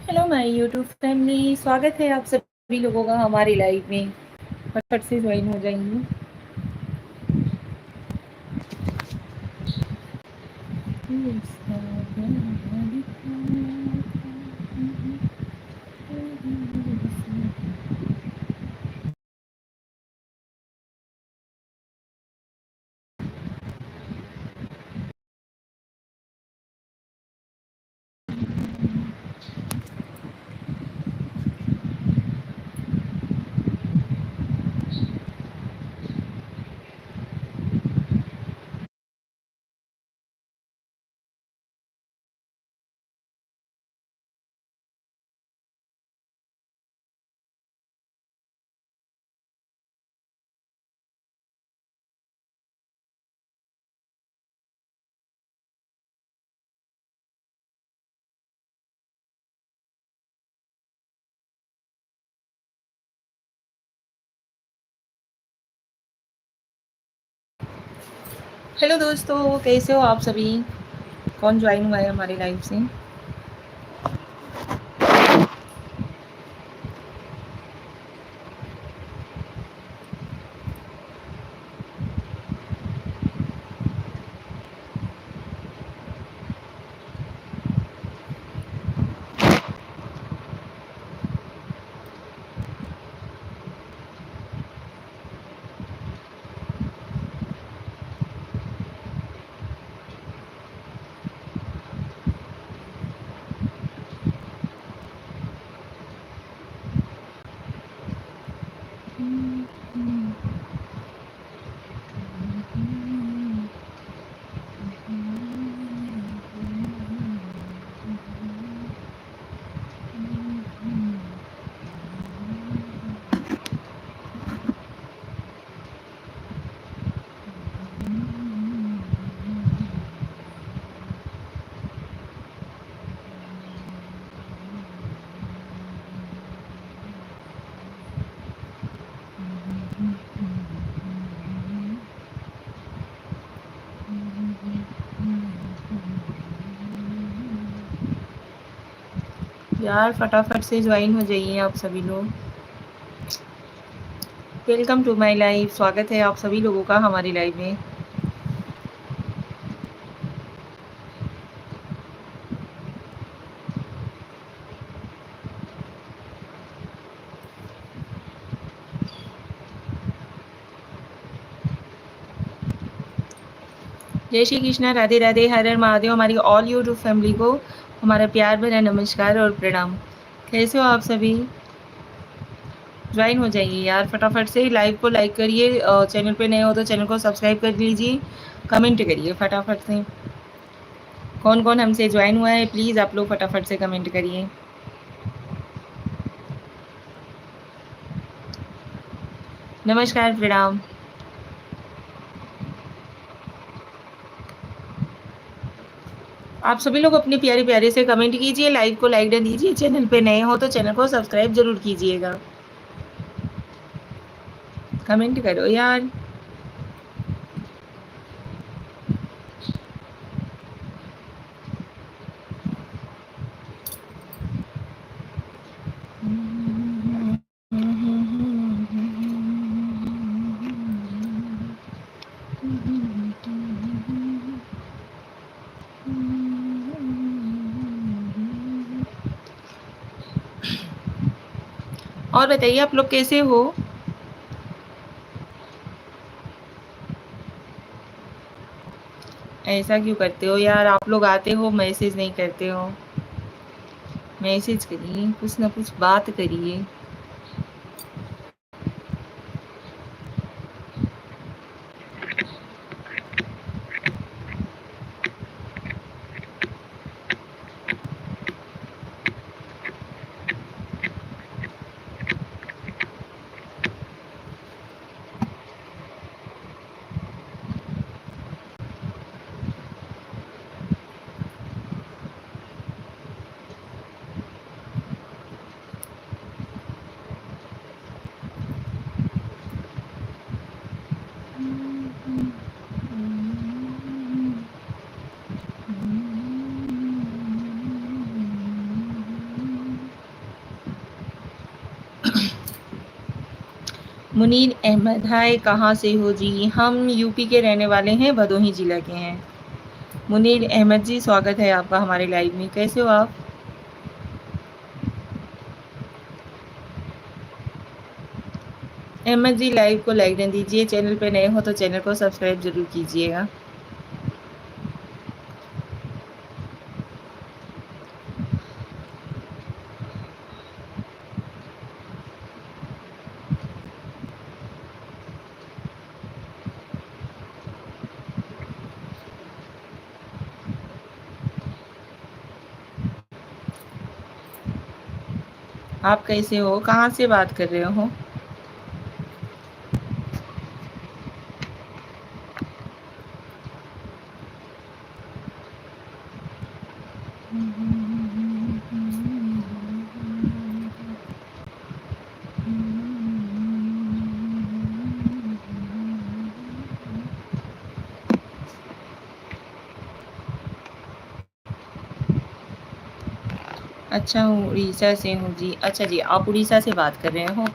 Hello my YouTube family, स्वागत है आप सभी लोगों का हमारी लाइव में। फटफट से ज्वाइन हो जाइए। हेलो दोस्तों, कैसे हो आप सभी? कौन ज्वाइन हुआ है हमारी लाइव से? यार फटाफट से ज्वाइन हो जाइए आप सभी लोग। वेलकम टू माय लाइव, स्वागत है आप सभी लोगों का हमारी लाइव में। जय श्री कृष्णा, राधे राधे, हर हर महादेव। हमारी ऑल यूट्यूब फैमिली को हमारा प्यार भरा नमस्कार और प्रणाम। कैसे हो आप सभी? ज्वाइन हो जाइए यार फटाफट से। लाइव को लाइक करिए, चैनल पे नए हो तो चैनल को सब्सक्राइब कर लीजिए, कमेंट करिए फटाफट से। कौन कौन हमसे ज्वाइन हुआ है प्लीज़ आप लोग फटाफट से कमेंट करिए। नमस्कार, प्रणाम। आप सभी लोग अपने प्यारे प्यारे से कमेंट कीजिए, लाइव को लाइक डन दीजिए, चैनल पे नए हो तो चैनल को सब्सक्राइब जरूर कीजिएगा। कमेंट करो यार। और बताइए आप लोग कैसे हो? ऐसा क्यों करते हो यार? आप लोग आते हो मैसेज नहीं करते हो। मैसेज करिए, कुछ ना कुछ बात करिए। मुनीर अहमद, हाय, कहाँ से हो जी? हम यूपी के रहने वाले हैं, भदोही जिला के हैं। मुनीर अहमद जी, स्वागत है आपका हमारे लाइव में। कैसे हो आप? अहमद जी, लाइव को लाइक न दीजिए, चैनल पे नए हो तो चैनल को सब्सक्राइब जरूर कीजिएगा। आप कैसे हो? कहाँ से बात कर रहे हो? अच्छा, हूँ उड़ीसा से हूँ जी। अच्छा जी, आप उड़ीसा से बात कर रहे हो।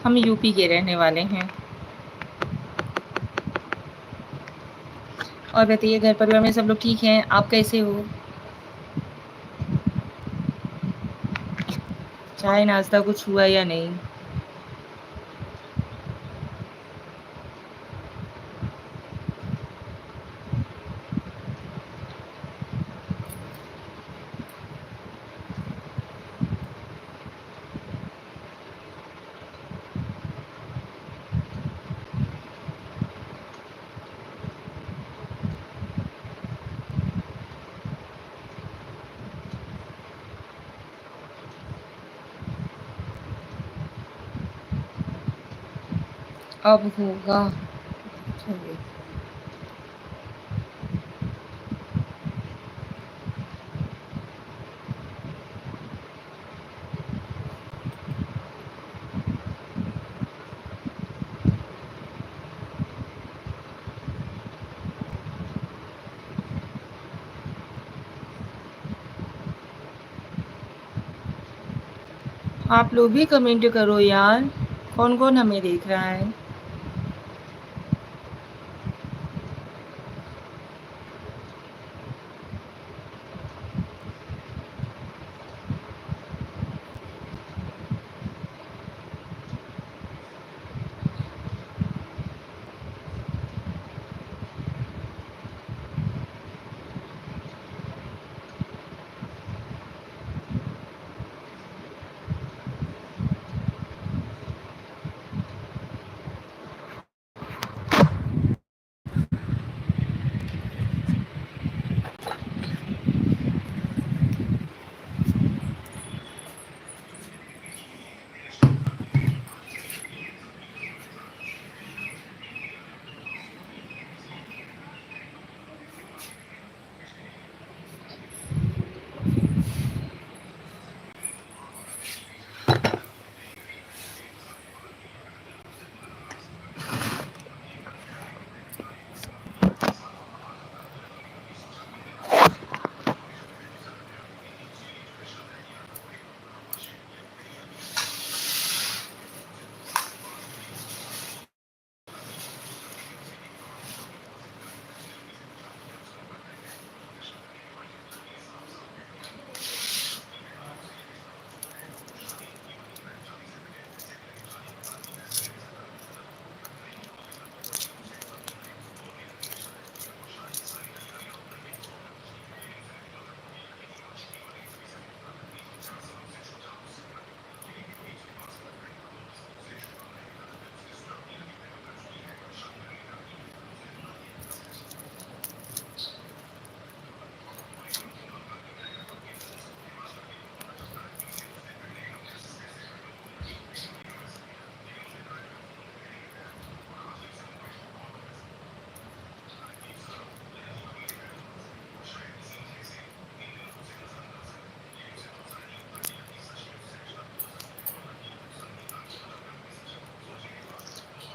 हम यूपी के रहने वाले हैं। और बताइए, घर परिवार में सब लोग ठीक हैं? आप कैसे हो? चाय नाश्ता कुछ हुआ या नहीं? अब होगा। चलिए। आप लोग भी कमेंट करो यार। कौन कौन हमें देख रहा है?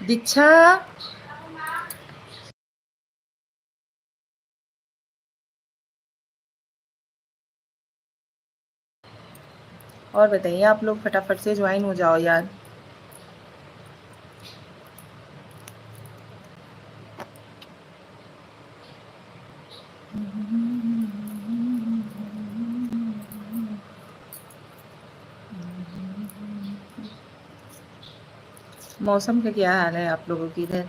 दीक्षा, और बताइए, आप लोग फटाफट से ज्वाइन हो जाओ यार। मौसम का क्या हाल है आप लोगों की इधर?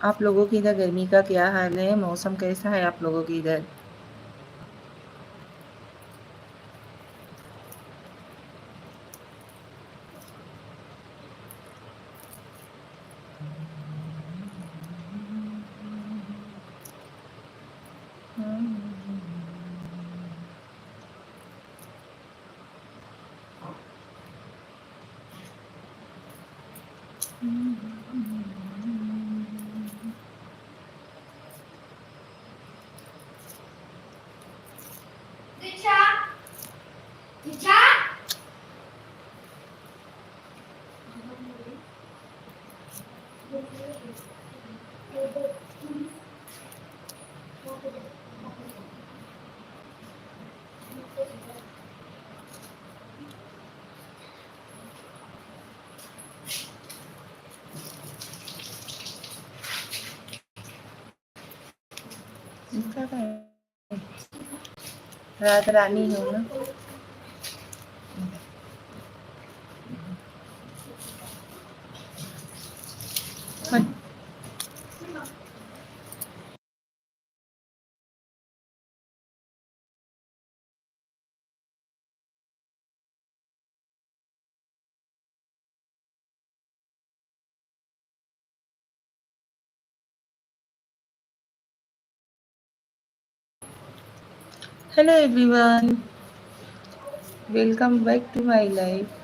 आप लोगों की इधर गर्मी का क्या हाल है? मौसम कैसा है आप लोगों की इधर? इसका क्या है? रात रानी हो ना। Hello everyone, welcome back to my life.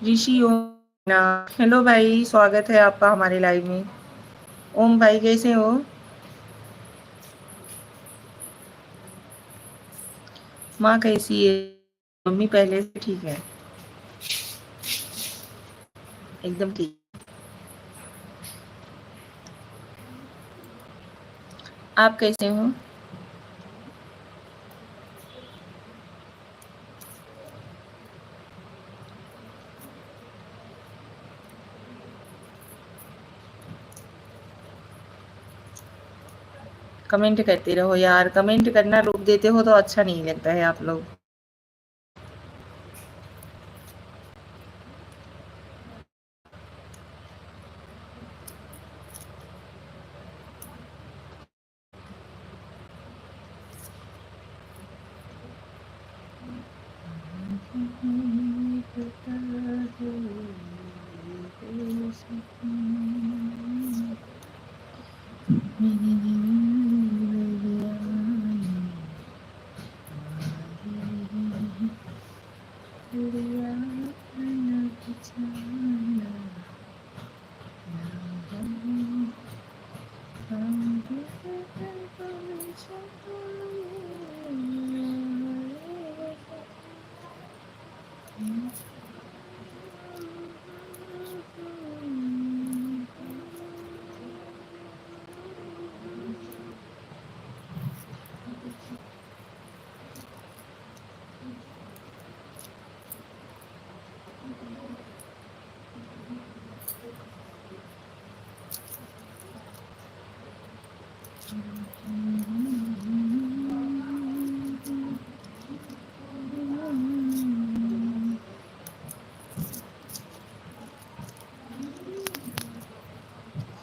Rishi Om ना, हेलो भाई, स्वागत है आपका हमारे लाइव में। ओम भाई कैसे हो? माँ कैसी है? मम्मी पहले से ठीक है, एकदम ठीक। आप कैसे हो? कमेंट करते रहो यार, कमेंट करना रोक देते हो तो अच्छा नहीं लगता है आप लोग।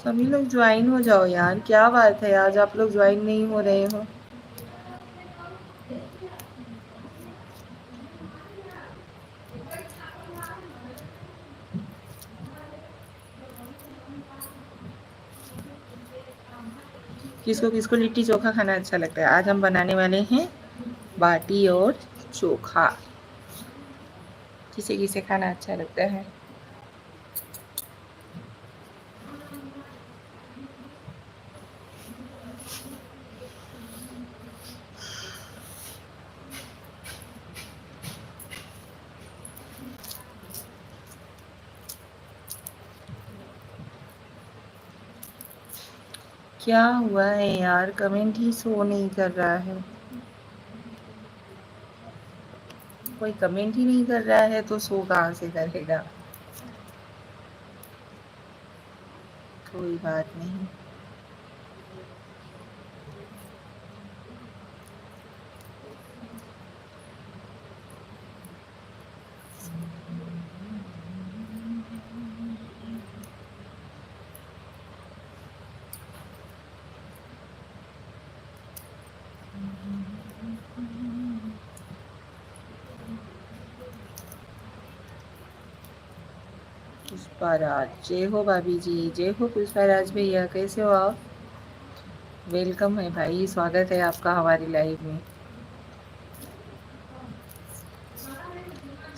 सभी लोग ज्वाइन हो जाओ यार, क्या बात है आज आप लोग ज्वाइन नहीं हो रहे हो? किसको किसको लिट्टी चोखा खाना अच्छा लगता है? आज हम बनाने वाले हैं बाटी और चोखा। किसे किसे खाना अच्छा लगता है? क्या हुआ है यार, कमेंट ही शो नहीं कर रहा है। कोई कमेंट ही नहीं कर रहा है तो शो कहाँ से करेगा? कोई बात नहीं। पुष्पाराज, जय हो भाभी जी, जय हो पुष्पाराज भैया, कैसे हो आप? वेलकम है भाई, स्वागत है आपका हमारी लाइव में।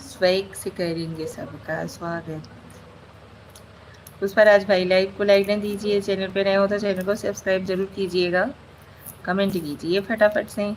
स्वैग से करेंगे सबका स्वागत। पुष्पाराज भाई लाइव को लाइक न दीजिए, चैनल पे नए हो तो चैनल को सब्सक्राइब जरूर कीजिएगा, कमेंट कीजिए फटाफट से।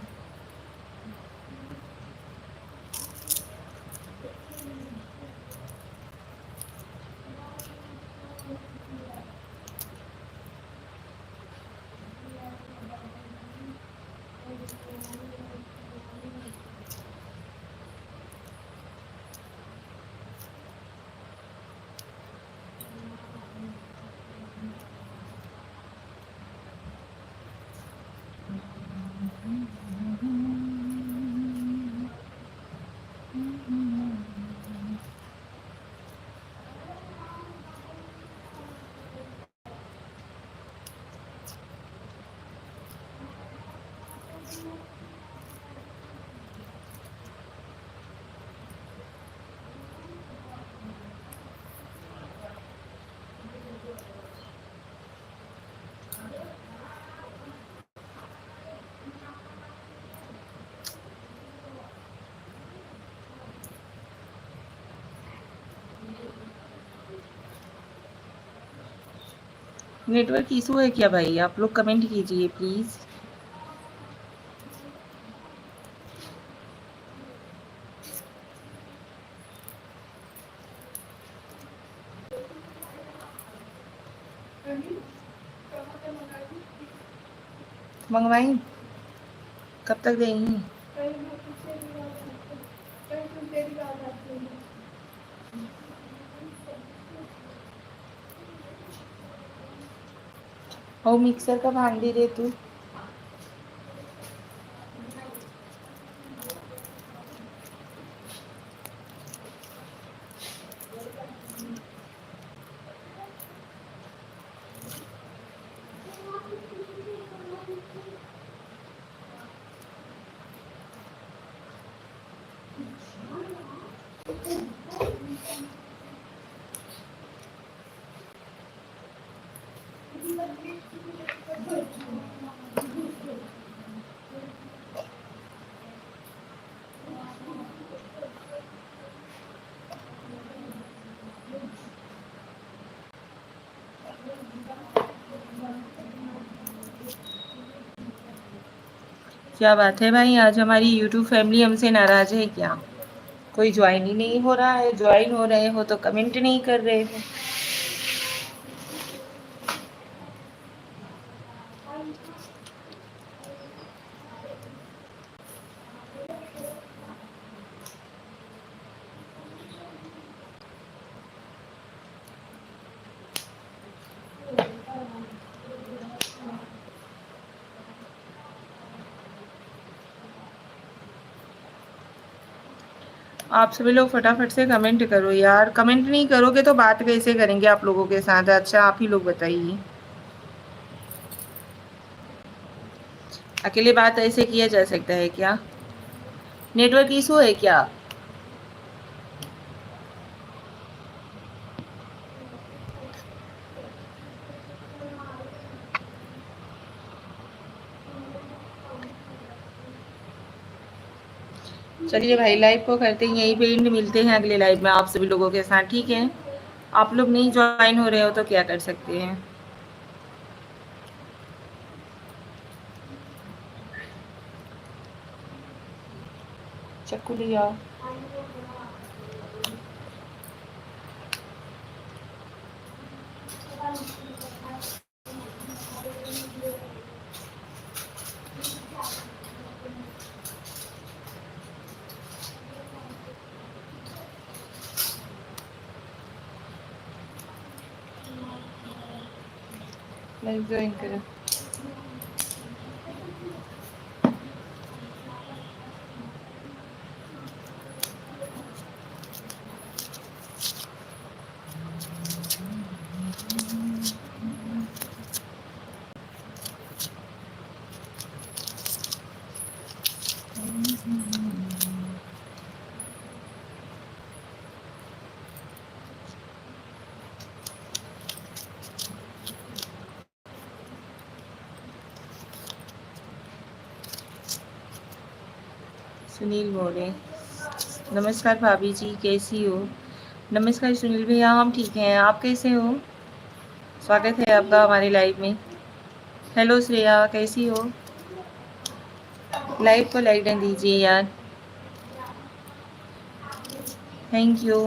नेटवर्क इशू है क्या भाई? आप लोग कमेंट कीजिए प्लीज। मंगवाई? कब तक देंगी? हो मिक्सर का भांडी दे तू। क्या बात है भाई, आज हमारी यूट्यूब फैमिली हमसे नाराज है क्या? कोई ज्वाइन ही नहीं हो रहा है, ज्वाइन हो रहे हो तो कमेंट नहीं कर रहे हो। आप सभी लोग फटाफट से कमेंट करो यार, कमेंट नहीं करोगे तो बात कैसे करेंगे आप लोगों के साथ? अच्छा आप ही लोग बताइए, अकेले बात ऐसे किया जा सकता है क्या? नेटवर्क इशू है क्या? चलिए भाई लाइव को करते हैं यहीं पे एंड, मिलते हैं अगले लाइव में आप सभी लोगों के साथ, ठीक है। आप लोग नहीं ज्वाइन हो रहे हो तो क्या कर सकते हैं। चक्कू लिया। लाइव ज्वाइन करो। सुनील बोले नमस्कार भाभी जी, कैसी हो। नमस्कार सुनील भैया, हम ठीक हैं, आप कैसे हो। स्वागत है आपका हमारे लाइव में। हेलो श्रेया, कैसी हो। लाइव को लाइक डन दीजिए यार, थैंक यू।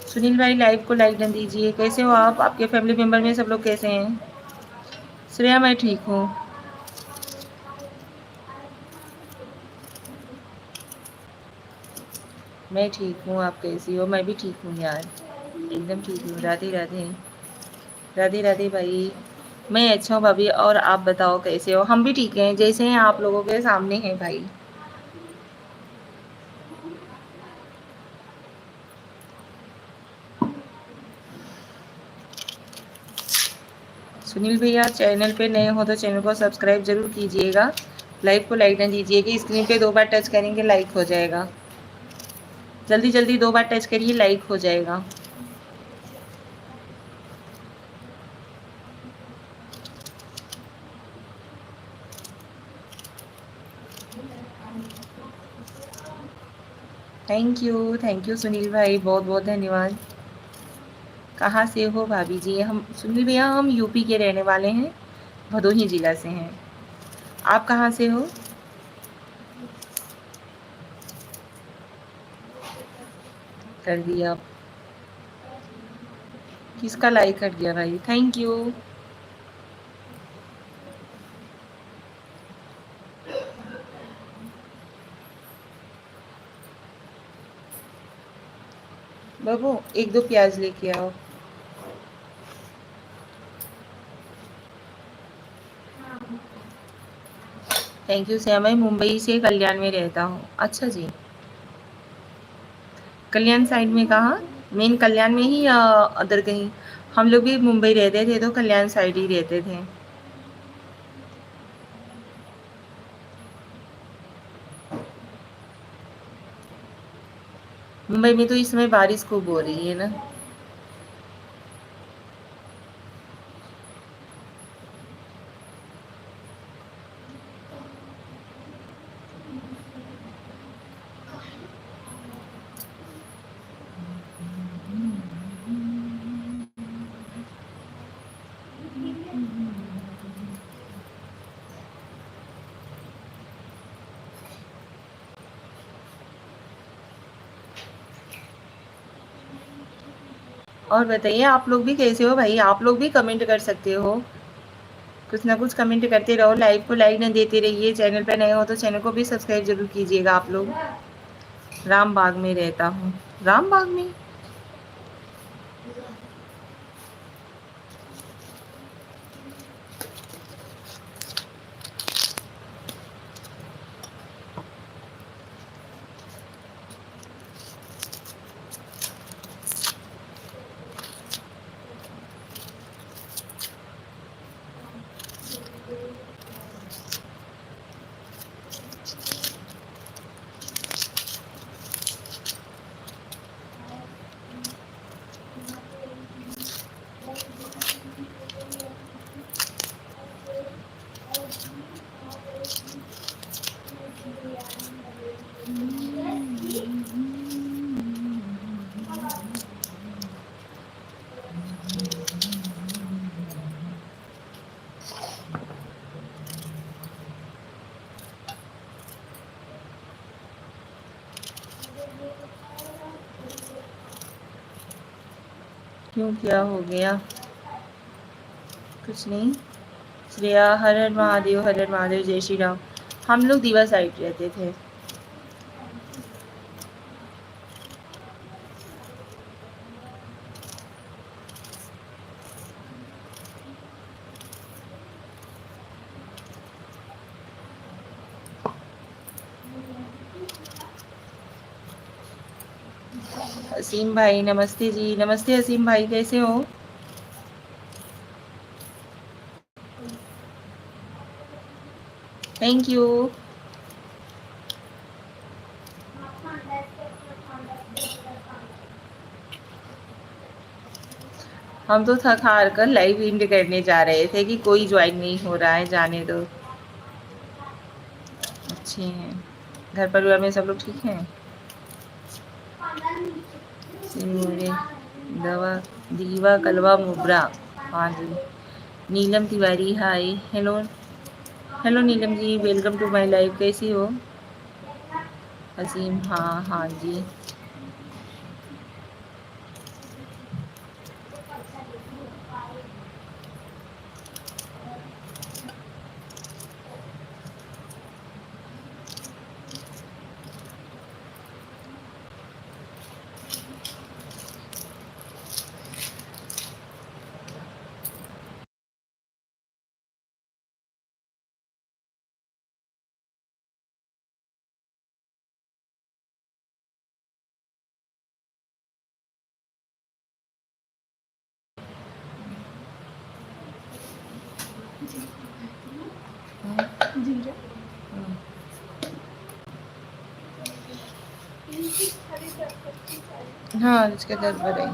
सुनील भाई लाइव को लाइक डन दीजिए। कैसे हो आप, आपके फैमिली मेम्बर में सब लोग कैसे हैं। श्रेया मैं ठीक हूँ। मैं ठीक हूँ, आप कैसी हो। मैं भी ठीक हूँ यार, एकदम ठीक हूँ। राधे राधे। राधे राधे भाई। मैं अच्छा हूँ भाभी, और आप बताओ कैसे हो। हम भी ठीक हैं, जैसे हैं आप लोगों के सामने हैं भाई। सुनील भैया चैनल पे नए हो तो चैनल को सब्सक्राइब जरूर कीजिएगा। लाइक को लाइक ना दीजिएगा, स्क्रीन पे 2 बार टच करेंगे लाइक हो जाएगा। जल्दी जल्दी 2 बार टच करिए, लाइक हो जाएगा। थैंक यू सुनील भाई, बहुत बहुत धन्यवाद। कहाँ से हो भाभी जी। हम सुनील भैया हम यूपी के रहने वाले हैं, भदोही जिला से हैं। आप कहाँ से हो। कर दिया। किसका लाइक कर दिया भाई, थैंक यू। बाबू 1-2 प्याज लेके आओ। थैंक यू श्याम, मैं मुंबई से कल्याण में रहता हूँ। अच्छा जी, कल्याण साइड में कहाँ। मेन कल्याण में ही या अदर कहीं। हम लोग भी मुंबई रहते थे तो कल्याण साइड ही रहते थे। मुंबई में तो इस समय बारिश खूब हो रही है ना। और बताइए आप लोग भी कैसे हो भाई, आप लोग भी कमेंट कर सकते हो। कुछ ना कुछ कमेंट करते रहो, लाइव को लाइक न देते रहिए। चैनल पर नए हो तो चैनल को भी सब्सक्राइब जरूर कीजिएगा आप लोग। राम बाग में रहता हूँ। राम बाग में। क्यों, क्या हो गया? कुछ नहीं। श्रेया, हर हर महादेव, हर हर महादेव, जय श्री राम। हम लोग दीवा साइड रहते थे। असीम भाई नमस्ते जी। नमस्ते असीम भाई, कैसे हो? Thank you. हम तो थक हार कर लाइव एंड करने जा रहे थे कि कोई ज्वाइन नहीं हो रहा है, जाने दो। अच्छे हैं। घर परिवार में सब लोग ठीक हैं? सिमूरे, दवा, दीवा कलवा मुब्रा। हाँ जी। Neelam Tiwari, hi, hello. Hello Neelam ji, welcome to my life. कैसी हो? असीम, हाँ हाँ जी। हाँ, इसके 10 बजे।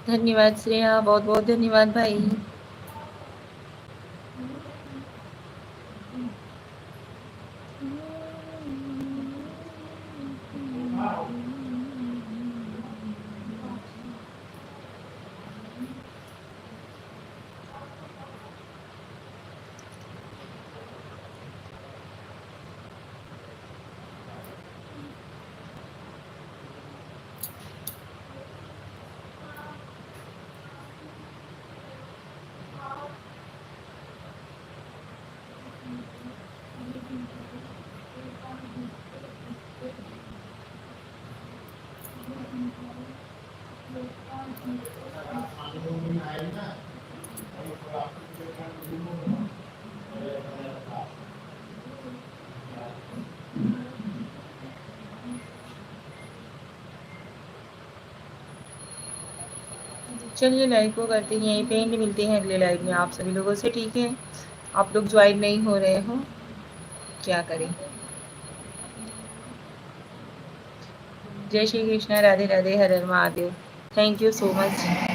धन्यवाद श्रेया, बहुत बहुत धन्यवाद भाई। चलिए लाइव को करते हैं यहीं पे एंड, मिलते हैं अगले लाइव में आप सभी लोगों से, ठीक है? आप लोग ज्वाइन नहीं हो रहे हो, क्या करें। जय श्री कृष्णा, राधे राधे, हर हर Mahadev. Thank you so much.